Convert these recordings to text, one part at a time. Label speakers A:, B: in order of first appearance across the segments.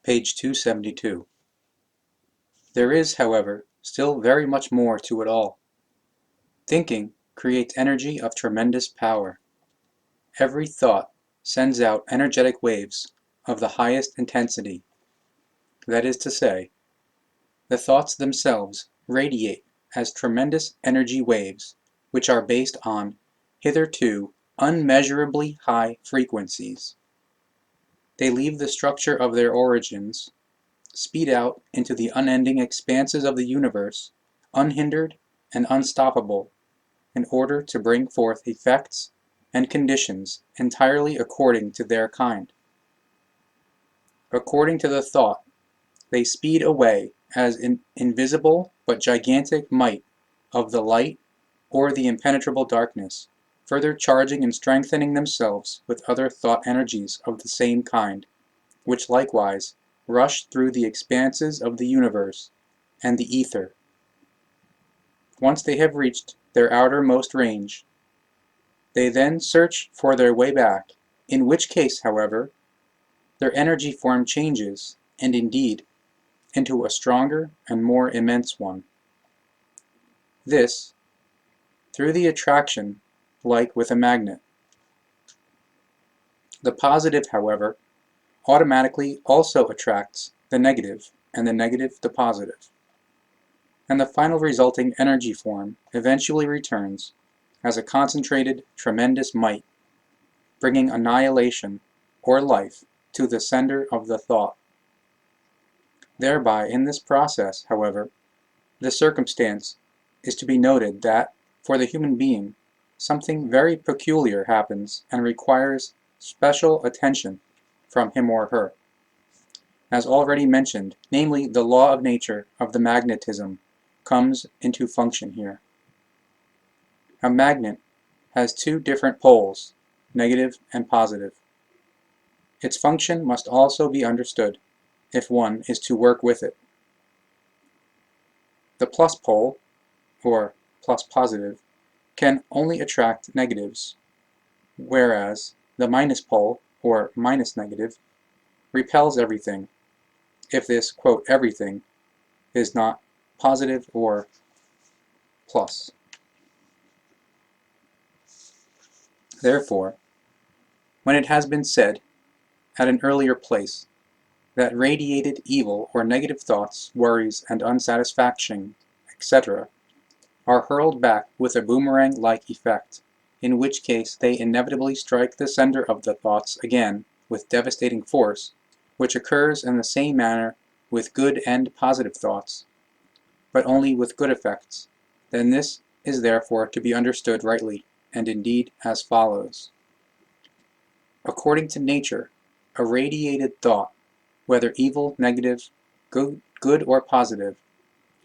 A: Page 272. There is, however, still very much more to it all. Thinking creates energy of tremendous power. Every thought sends out energetic waves of the highest intensity. That is to say, the thoughts themselves radiate as tremendous energy waves which are based on hitherto unmeasurably high frequencies. They leave the structure of their origins, speed out into the unending expanses of the universe, unhindered and unstoppable, in order to bring forth effects and conditions entirely according to their kind. According to the thought, they speed away as an invisible but gigantic might of the light or the impenetrable darkness, further charging and strengthening themselves with other thought energies of the same kind, which likewise rush through the expanses of the universe and the ether. Once they have reached their outermost range, they then search for their way back, in which case, however, their energy form changes, and indeed, into a stronger and more immense one. This, through the attraction like with a magnet. The positive, however, automatically also attracts the negative, and the negative the positive. And the final resulting energy form eventually returns as a concentrated, tremendous might, bringing annihilation or life to the sender of the thought. Thereby, in this process, however, the circumstance is to be noted that, for the human being, something very peculiar happens and requires special attention from him or her. As already mentioned, namely the law of nature of the magnetism comes into function here. A magnet has two different poles, negative and positive. Its function must also be understood if one is to work with it. The plus pole, or plus positive, can only attract negatives, whereas the minus pole, or minus negative, repels everything, if this, quote, everything, is not positive or plus. Therefore, when it has been said at an earlier place that radiated evil or negative thoughts, worries, and unsatisfaction, etc., are hurled back with a boomerang-like effect, in which case they inevitably strike the sender of the thoughts again with devastating force, which occurs in the same manner with good and positive thoughts, but only with good effects, then this is therefore to be understood rightly, and indeed as follows. According to nature, a radiated thought, whether evil, negative, good or positive,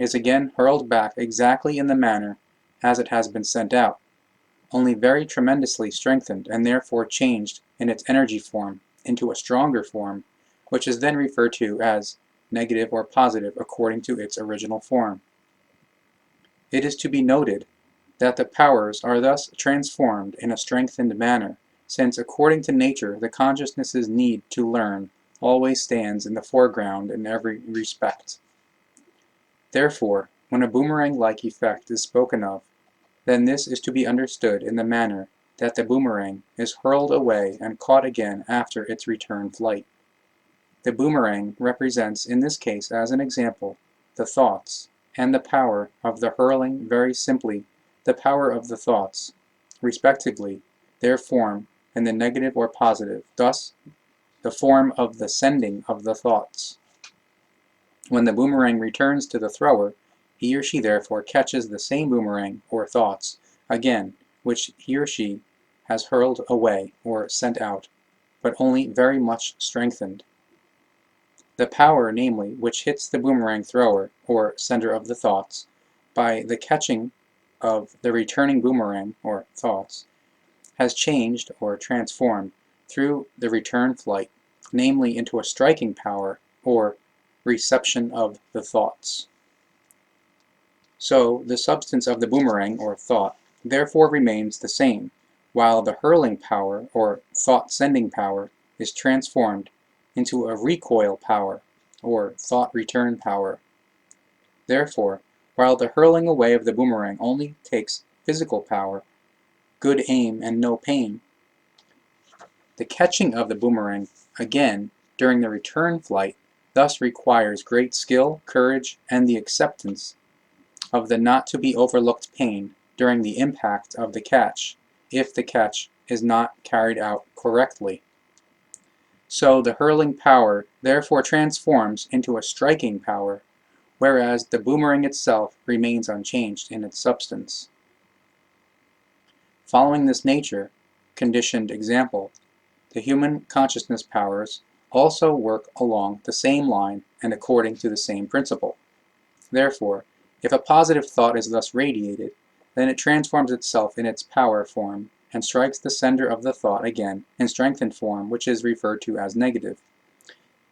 A: is again hurled back exactly in the manner as it has been sent out, only very tremendously strengthened and therefore changed in its energy form into a stronger form, which is then referred to as negative or positive according to its original form. It is to be noted that the powers are thus transformed in a strengthened manner, since according to nature the consciousness's need to learn always stands in the foreground in every respect. Therefore, when a boomerang-like effect is spoken of, then this is to be understood in the manner that the boomerang is hurled away and caught again after its return flight. The boomerang represents in this case as an example the thoughts, and the power of the hurling very simply the power of the thoughts, respectively, their form and the negative or positive, thus the form of the sending of the thoughts. When the boomerang returns to the thrower, he or she therefore catches the same boomerang or thoughts again which he or she has hurled away or sent out, but only very much strengthened. The power, namely, which hits the boomerang thrower, or sender of the thoughts, by the catching of the returning boomerang, or thoughts, has changed or transformed through the return flight, namely into a striking power, or reception of the thoughts. So, the substance of the boomerang, or thought, therefore remains the same, while the hurling power, or thought-sending power, is transformed into a recoil power, or thought return power. Therefore, while the hurling away of the boomerang only takes physical power, good aim and no pain, the catching of the boomerang again during the return flight thus requires great skill, courage, and the acceptance of the not to be overlooked pain during the impact of the catch, if the catch is not carried out correctly. So the hurling power therefore transforms into a striking power, whereas the boomerang itself remains unchanged in its substance. Following this nature, conditioned example, the human consciousness powers also work along the same line and according to the same principle. Therefore, if a positive thought is thus radiated, then it transforms itself in its power form and strikes the sender of the thought again in strengthened form, which is referred to as negative.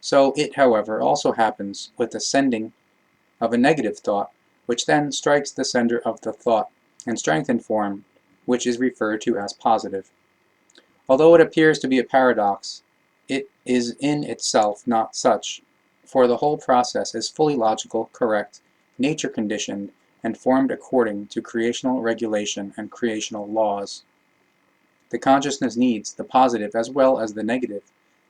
A: So it, however, also happens with the sending of a negative thought, which then strikes the sender of the thought in strengthened form, which is referred to as positive. Although it appears to be a paradox, it is in itself not such, for the whole process is fully logical, correct, nature-conditioned, and formed according to creational regulation and creational laws. The consciousness needs the positive as well as the negative.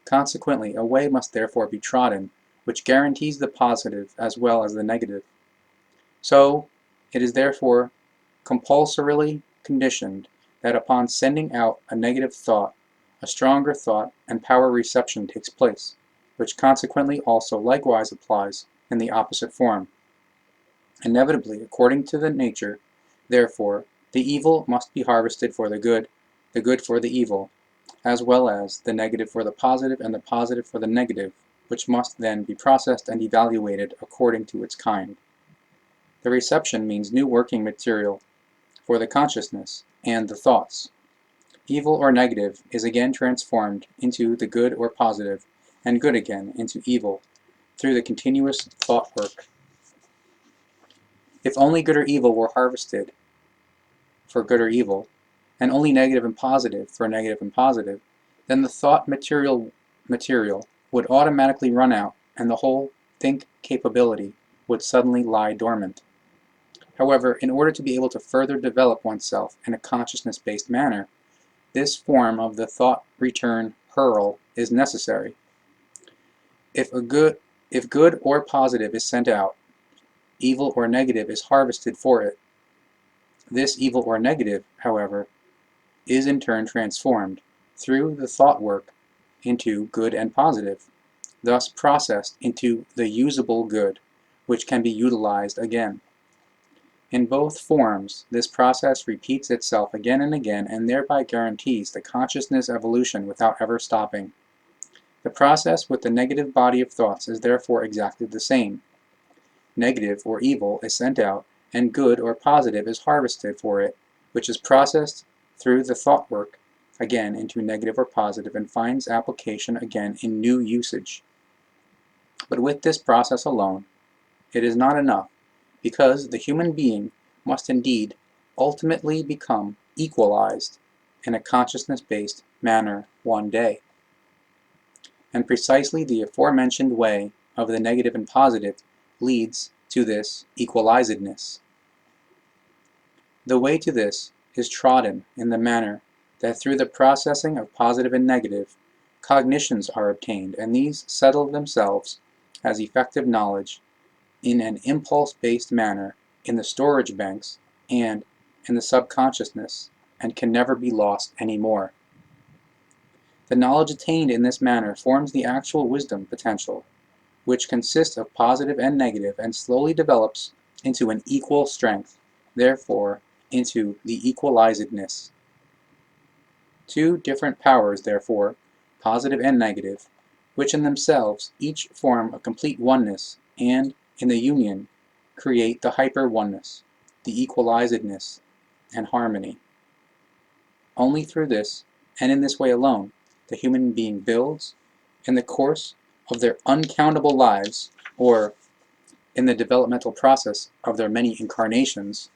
A: Consequently, a way must therefore be trodden, which guarantees the positive as well as the negative. So, it is therefore compulsorily conditioned that upon sending out a negative thought, a stronger thought and power reception takes place, which consequently also likewise applies in the opposite form. Inevitably, according to the nature, therefore, the evil must be harvested for the good for the evil, as well as the negative for the positive and the positive for the negative, which must then be processed and evaluated according to its kind. The reception means new working material for the consciousness and the thoughts. Evil or negative is again transformed into the good or positive, and good again into evil, through the continuous thought work. If only good or evil were harvested for good or evil, and only negative and positive for negative and positive, then the thought material would automatically run out, and the whole think capability would suddenly lie dormant. However, in order to be able to further develop oneself in a consciousness-based manner, this form of the thought return hurl is necessary. If good or positive is sent out, evil or negative is harvested for it. This evil or negative, however, is in turn transformed through the thought work into good and positive, thus processed into the usable good, which can be utilized again. In both forms, this process repeats itself again and again and thereby guarantees the consciousness evolution without ever stopping. The process with the negative body of thoughts is therefore exactly the same. Negative or evil is sent out, and good or positive is harvested for it, which is processed through the thought work again into negative or positive and finds application again in new usage. But with this process alone, it is not enough, because the human being must indeed ultimately become equalized in a consciousness-based manner one day. And precisely the aforementioned way of the negative and positive leads to this equalizedness. The way to this is trodden in the manner that through the processing of positive and negative, cognitions are obtained, and these settle themselves as effective knowledge in an impulse-based manner in the storage banks and in the subconsciousness, and can never be lost anymore. The knowledge attained in this manner forms the actual wisdom potential, which consists of positive and negative and slowly develops into an equal strength, therefore into the equalizedness. Two different powers, therefore, positive and negative, which in themselves each form a complete oneness, and in the union create the hyper-oneness, the equalizedness, and harmony. Only through this, and in this way alone, the human being builds, in the course of their uncountable lives, or in the developmental process of their many incarnations,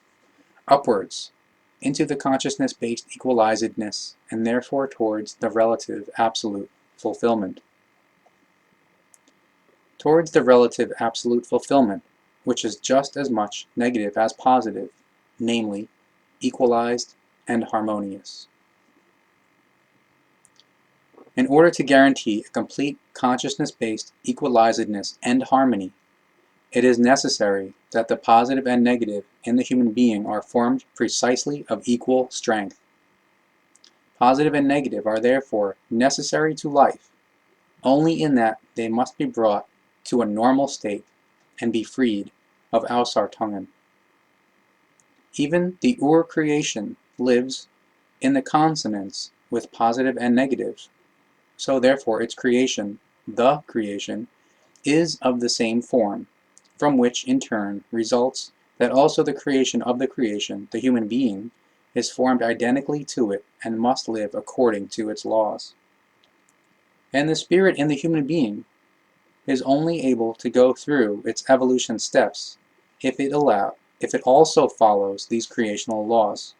A: upwards into the consciousness-based equalizedness, and therefore towards the relative absolute fulfillment. towards the relative absolute fulfillment, which is just as much negative as positive, namely, equalized and harmonious. In order to guarantee a complete consciousness-based equalizedness and harmony, it is necessary that the positive and negative in the human being are formed precisely of equal strength. Positive and negative are therefore necessary to life, only in that they must be brought to a normal state and be freed of Ausartungen. Even the Ur-creation lives in the consonance with positive and negative, so therefore its creation, the creation, is of the same form, from which in turn results that also the creation of the creation, the human being, is formed identically to it and must live according to its laws. And the spirit in the human being is only able to go through its evolution steps if it also follows these creational laws.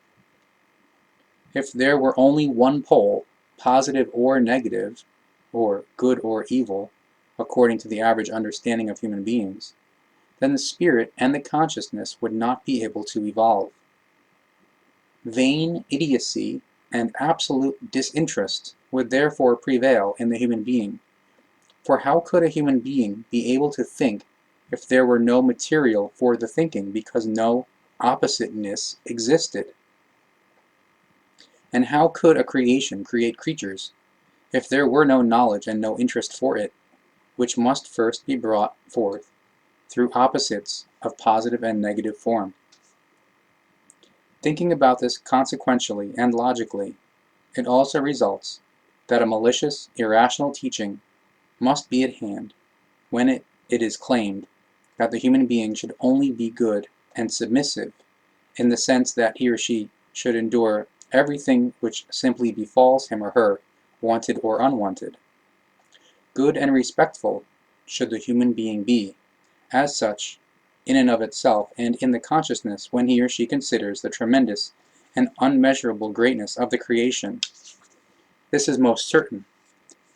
A: If there were only one pole, positive or negative, or good or evil, according to the average understanding of human beings, then the spirit and the consciousness would not be able to evolve. Vain idiocy and absolute disinterest would therefore prevail in the human being. For how could a human being be able to think if there were no material for the thinking, because no oppositeness existed? And how could a creation create creatures if there were no knowledge and no interest for it, which must first be brought forth through opposites of positive and negative form? Thinking about this consequentially and logically, it also results that a malicious, irrational teaching must be at hand when it is claimed that the human being should only be good and submissive, in the sense that he or she should endure everything which simply befalls him or her, wanted or unwanted. Good and respectful should the human being be, as such, in and of itself, and in the consciousness when he or she considers the tremendous and unmeasurable greatness of the creation. This is most certain,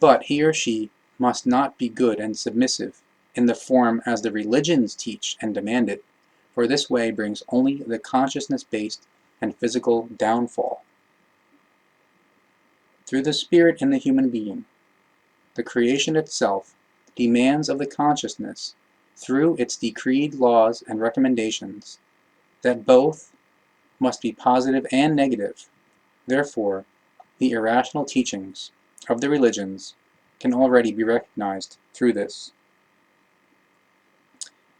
A: but he or she must not be good and submissive in the form as the religions teach and demand it, for this way brings only the consciousness-based and physical downfall. Through the spirit in the human being, the creation itself demands of the consciousness, through its decreed laws and recommendations, that both must be positive and negative. Therefore, the irrational teachings of the religions can already be recognized through this.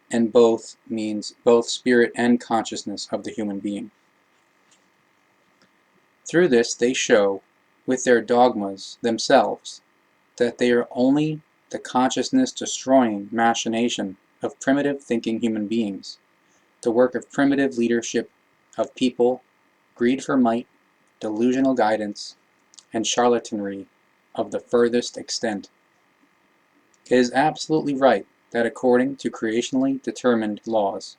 A: And both means both spirit and consciousness of the human being. Through this they show, with their dogmas themselves, that they are only the consciousness-destroying machination of primitive thinking human beings, the work of primitive leadership of people, greed for might, delusional guidance, and charlatanry of the furthest extent. It is absolutely right that according to creationally determined laws,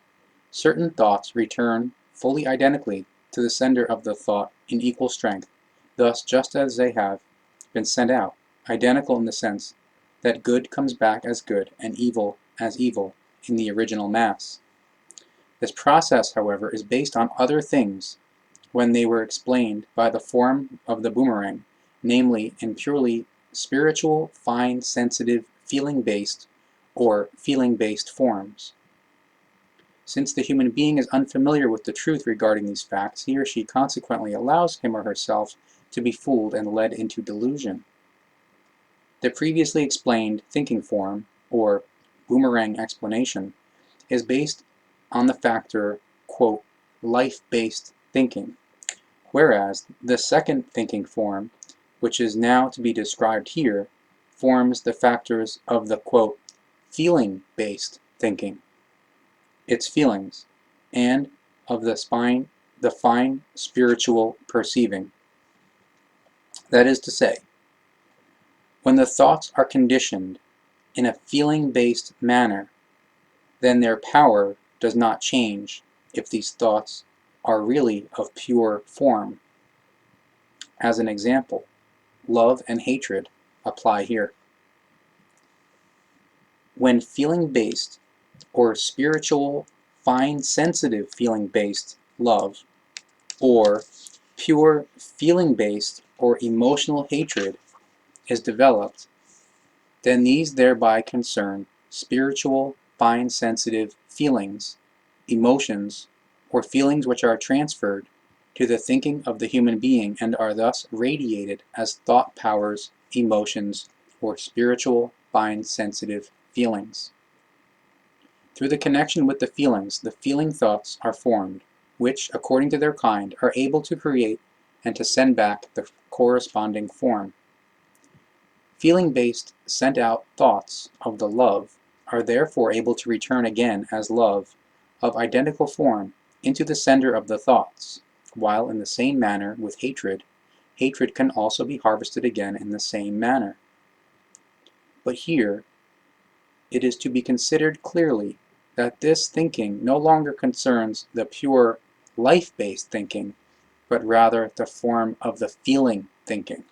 A: certain thoughts return fully identically to the sender of the thought in equal strength, thus just as they have been sent out, identical in the sense that good comes back as good and evil as evil in the original mass. This process, however, is based on other things when they were explained by the form of the boomerang, namely in purely spiritual, fine, sensitive, feeling-based, or feeling-based forms. Since the human being is unfamiliar with the truth regarding these facts, he or she consequently allows him or herself to be fooled and led into delusion. The previously explained thinking form, or boomerang explanation, is based on the factor, quote, life-based thinking, whereas the second thinking form, which is now to be described here, forms the factors of the, quote, feeling-based thinking, its feelings, and of the fine spiritual perceiving. That is to say, when the thoughts are conditioned in a feeling-based manner, then their power does not change if these thoughts are really of pure form. As an example, love and hatred apply here. When feeling-based or spiritual, fine, sensitive feeling-based love, or pure feeling-based or emotional hatred is developed, then these thereby concern spiritual, fine, sensitive feelings, emotions, or feelings which are transferred to the thinking of the human being and are thus radiated as thought powers, emotions, or spiritual, fine, sensitive feelings. Through the connection with the feelings, the feeling thoughts are formed, which, according to their kind, are able to create and to send back the corresponding form. Feeling-based sent-out thoughts of the love are therefore able to return again as love, of identical form, into the sender of the thoughts, while in the same manner with hatred, hatred can also be harvested again in the same manner. But here, it is to be considered clearly that this thinking no longer concerns the pure life-based thinking, but rather the form of the feeling thinking.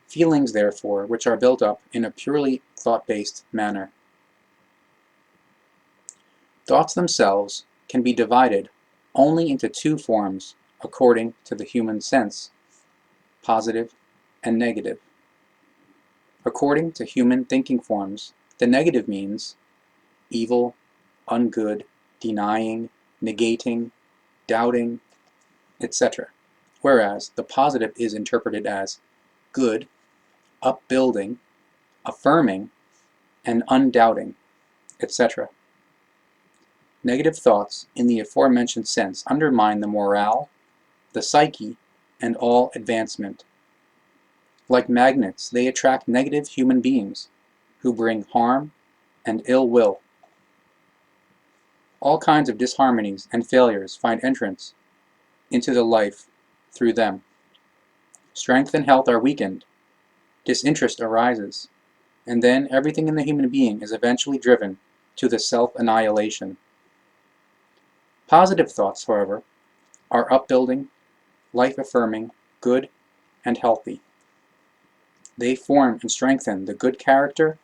A: Feelings, therefore, which are built up in a purely thought-based manner. Thoughts themselves can be divided only into two forms according to the human sense, positive and negative. According to human thinking forms, the negative means evil, ungood, denying, negating, doubting, etc. Whereas the positive is interpreted as good, upbuilding, affirming, and undoubting, etc. Negative thoughts, in the aforementioned sense, undermine the morale, the psyche, and all advancement. Like magnets, they attract negative human beings, who bring harm and ill will. All kinds of disharmonies and failures find entrance into the life through them. Strength and health are weakened, disinterest arises, and then everything in the human being is eventually driven to the self-annihilation. Positive thoughts, however, are upbuilding, life-affirming, good, and healthy. They form and strengthen the good character,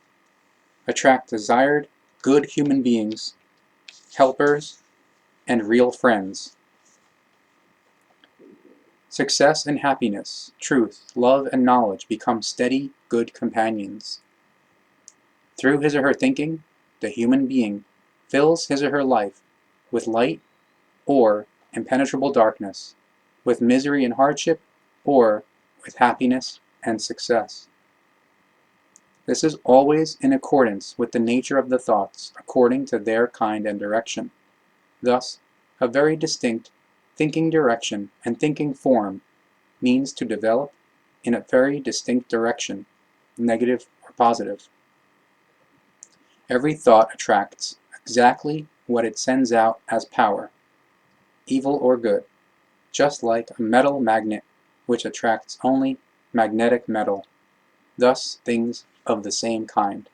A: attract desired, good human beings, helpers, and real friends. Success and happiness, truth, love, and knowledge become steady, good companions. Through his or her thinking, the human being fills his or her life with light or impenetrable darkness, with misery and hardship, or with happiness and success. This is always in accordance with the nature of the thoughts, according to their kind and direction. Thus, a very distinct thinking direction and thinking form means to develop in a very distinct direction, negative or positive. Every thought attracts exactly what it sends out as power, evil or good, just like a metal magnet which attracts only magnetic metal, thus things of the same kind.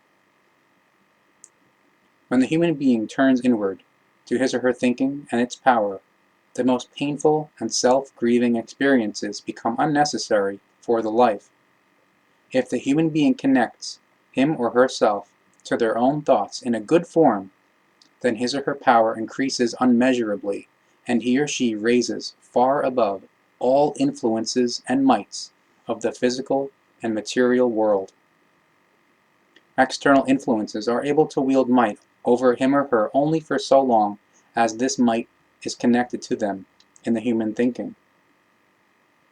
A: When the human being turns inward to his or her thinking and its power, the most painful and self-grieving experiences become unnecessary for the life. If the human being connects him or herself to their own thoughts in a good form, then his or her power increases unmeasurably, and he or she raises far above all influences and mights of the physical and material world. External influences are able to wield might over him or her only for so long as this might is connected to them in the human thinking.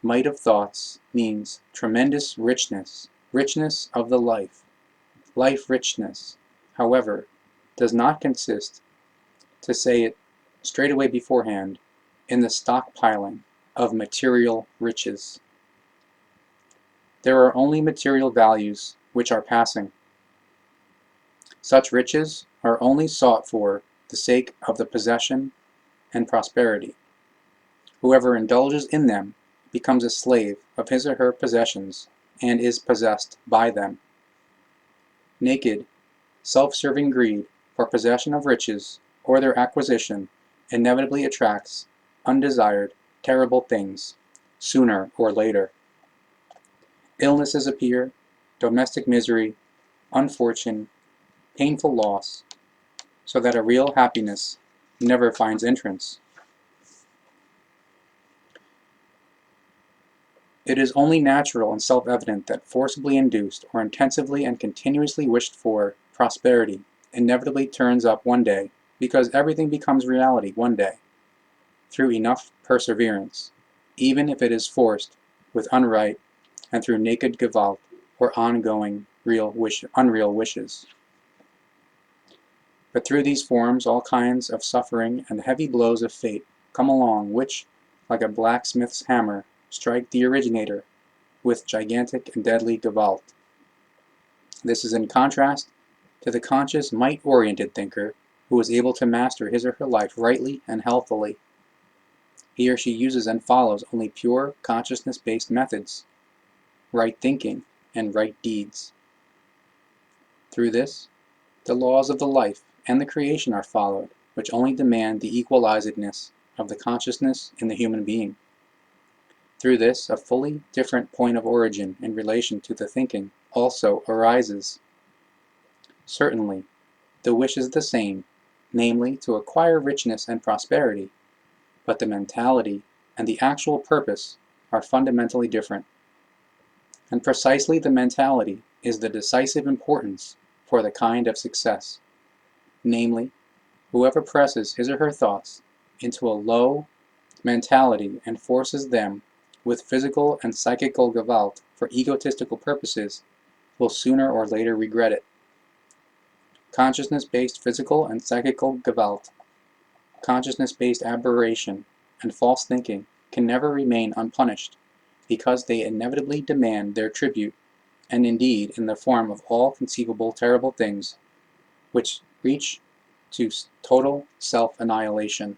A: Might of thoughts means tremendous richness, richness of the life. Life richness, however, does not consist, to say it straight away beforehand, in the stockpiling of material riches. There are only material values which are passing. Such riches are only sought for the sake of the possession and prosperity. Whoever indulges in them becomes a slave of his or her possessions and is possessed by them. Naked, self-serving greed for possession of riches or their acquisition inevitably attracts undesired, terrible things, sooner or later. Illnesses appear, domestic misery, unfortune, painful loss, so that a real happiness never finds entrance. It is only natural and self-evident that forcibly induced or intensively and continuously wished for prosperity inevitably turns up one day, because everything becomes reality one day, through enough perseverance, even if it is forced with unright and through naked Gewalt or ongoing unreal wishes. But through these forms all kinds of suffering and heavy blows of fate come along which, like a blacksmith's hammer, strike the originator with gigantic and deadly Gewalt. This is in contrast to the conscious, might-oriented thinker who is able to master his or her life rightly and healthily. He or she uses and follows only pure, consciousness-based methods, right thinking, and right deeds. Through this, the laws of the life and the creation are followed, which only demand the equalizedness of the consciousness in the human being. Through this, a fully different point of origin in relation to the thinking also arises. Certainly, the wish is the same, namely to acquire richness and prosperity, but the mentality and the actual purpose are fundamentally different. And precisely the mentality is the decisive importance for the kind of success. Namely, whoever presses his or her thoughts into a low mentality and forces them with physical and psychical Gewalt for egotistical purposes will sooner or later regret it. Consciousness-based physical and psychical Gewalt, consciousness-based aberration, and false thinking can never remain unpunished, because they inevitably demand their tribute, and indeed in the form of all conceivable terrible things, which reach to total self-annihilation.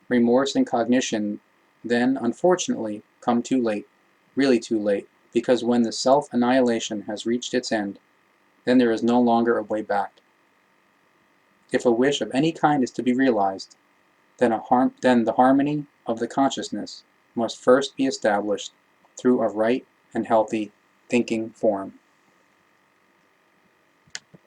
A: Remorse and cognition then, unfortunately, come too late, really too late, because when the self-annihilation has reached its end, then there is no longer a way back. If a wish of any kind is to be realized, then the harmony of the consciousness must first be established through a right and healthy thinking form.